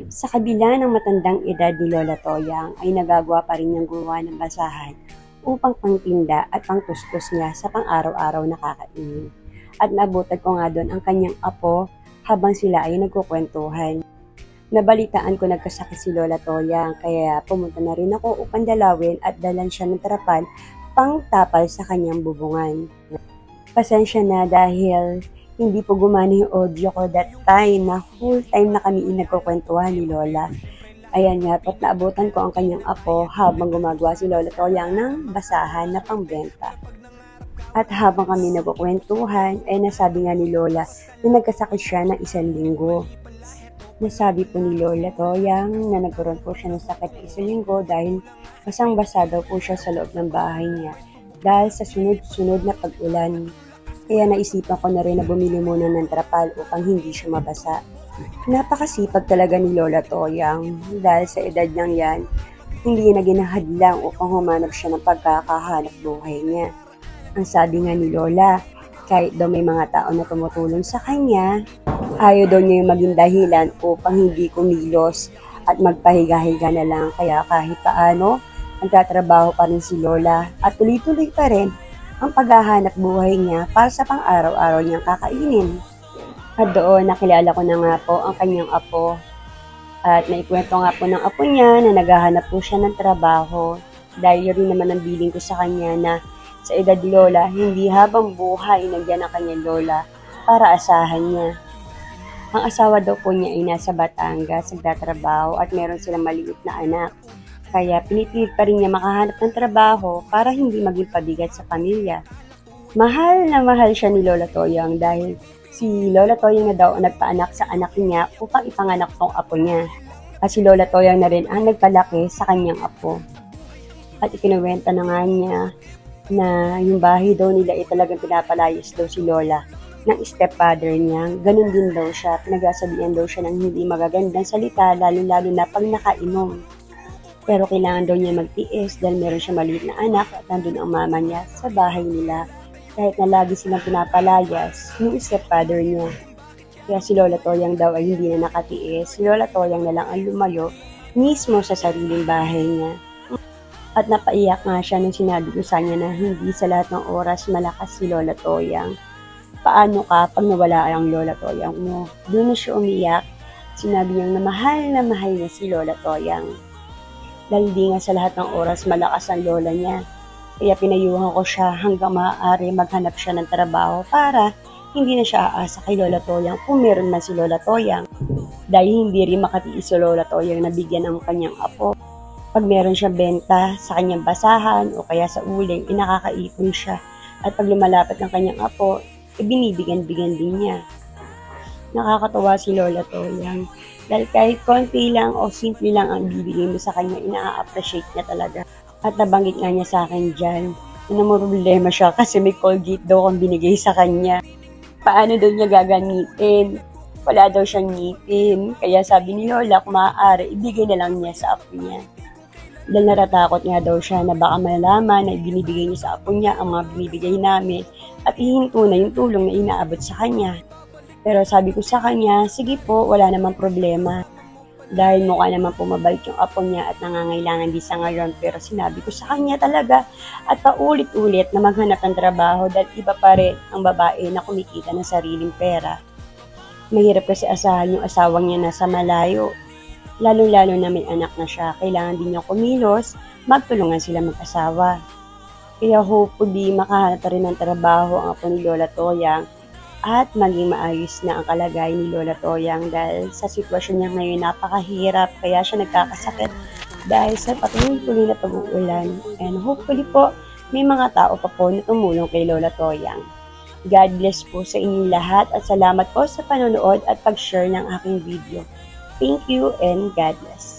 Sa kabila ng matandang edad ni Lola Toyang ay nagagawa pa rin niyang gumawa ng basahan upang pangtinda at pangtustos niya sa pang-araw-araw na kakainin. At nabutan ko nga doon ang kanyang apo habang sila ay nagkukwentuhan. Nabalitaan ko nagkasakit si Lola Toyang kaya pumunta na rin ako upang dalawin at dalan siya ng trapal pang tapal sa kanyang bubungan. Pasensya na dahil hindi po gumana yung audio ko that time na full time na kami nagkukwentuhan ni Lola. Ayan nga, at naabutan ko ang kanyang apo habang gumagawa si Lola Toyang ng basahan na pangbenta. At habang kami nagkukwentuhan, ay nasabi nga ni Lola na nagkasakit siya ng 1 linggo. Nasabi po ni Lola Toyang na nagkaroon po siya ng sakit ng 1 linggo dahil basang-basa daw po siya sa loob ng bahay niya dahil sa sunod-sunod na pag-ulan. Kaya naisipan ko na rin na bumili muna ng trapal upang hindi siya mabasa. Napakasipag talaga ni Lola Toyang dahil sa edad niyang yan, hindi na ginahadlang upang humanap siya ng pagkakahanap buhay niya. Ang sabi nga ni Lola, kahit daw may mga tao na tumutulong sa kanya, ayaw daw niya yung maging dahilan upang hindi kumilos at magpahiga-higa na lang. Kaya kahit paano, nagtatrabaho pa rin si Lola at tuloy-tuloy pa rin ang paghahanap buhay niya para sa pang-araw-araw niyang kakainin. At doon, nakilala ko na nga po ang kanyang apo. At naikwento nga po ng apo niya na naghahanap po siya ng trabaho. Dahil rin naman ang biling ko sa kanya na sa edad ni Lola, hindi habang buhay nandiyan ang kanyang Lola para asahan niya. Ang asawa daw po niya ay nasa Batangas, nagtatrabaho at meron silang maliit na anak. Kaya pinipilit pa rin niya makahanap ng trabaho para hindi maging pabigat sa pamilya. Mahal na mahal siya ni Lola Toyang dahil si Lola Toyang na daw ang nagpaanak sa anak niya upang ipanganak tong apo niya. At si Lola Toyang na rin ang nagpalaki sa kanyang apo. At ikinuwenta na nga niya na yung bahay daw nila ay talagang pinapalayas daw si Lola ng stepfather niya. Ganun din daw siya, pinagsasabihan daw siya ng hindi magagandang salita lalo-lalo na pag nakainom. Pero kailangan daw niya magtiis dahil meron siya maliit na anak at nandun ang mama niya sa bahay nila. Kahit na lagi silang pinapalayas yung stepfather niya. Kaya si Lola Toyang daw ay hindi na nakatiis. Si Lola Toyang na lang ang lumayo mismo sa sariling bahay niya. At napaiyak nga siya nung sinabi ko sa niya na hindi sa lahat ng oras malakas si Lola Toyang. Paano ka pag nawala ang Lola Toyang mo? Doon na siya umiyak. Sinabi niyang na mahal niya si Lola Toyang. Dahil di nga sa lahat ng oras malakas ang lola niya. Kaya pinayuhan ko siya hanggang maaari maghanap siya ng trabaho para hindi na siya aasa kay Lola Toyang kung meron man si Lola Toyang. Dahil hindi rin makatiis si Lola Toyang na bigyan ng kanyang apo. Pag meron siya benta sa kanyang basahan o kaya sa uling, nakakaipon siya. At pag lumalapit ng kanyang apo, binibigyan-bigyan din niya. Nakakatawa si Lola Toyang. Dahil kahit konti lang o simple lang ang bibigay mo sa kanya, ina-appreciate niya talaga. At nabanggit nga niya sa akin dyan, na problema siya kasi may Colgate daw kung binigay sa kanya. Paano daw niya gagamitin? Wala daw siyang ngipin. Kaya sabi ni Lola, kung maaari, ibigay na lang niya sa apo niya. Dahil natatakot nga daw siya na baka malalaman na binibigay niya sa apo niya ang mga binibigay namin at ihinto na yung tulong na inaabot sa kanya. Pero sabi ko sa kanya, sige po, wala namang problema. Dahil mukha naman po mabait yung apo niya at nangangailangan din sa ngayon. Pero sinabi ko sa kanya talaga at paulit-ulit na maghanap ng trabaho dahil iba pa rin ang babae na kumikita ng sariling pera. Mahirap kasi asahan yung asawang niya nasa malayo. Lalo-lalo na may anak na siya. Kailangan din niya kumilos, magtulungan sila mag-asawa. Kaya hopefully makahanap rin ng trabaho ang apo ni Lola Toyang at maging maayos na ang kalagayan ni Lola Toyang dahil sa sitwasyon niya ngayon napakahirap kaya siya nagkakasakit dahil sa patuloy-tuloy na pag-uulan. And hopefully po may mga tao pa po na tumulong kay Lola Toyang. God bless po sa inyong lahat at salamat po sa panonood at pag-share ng aking video. Thank you and God bless.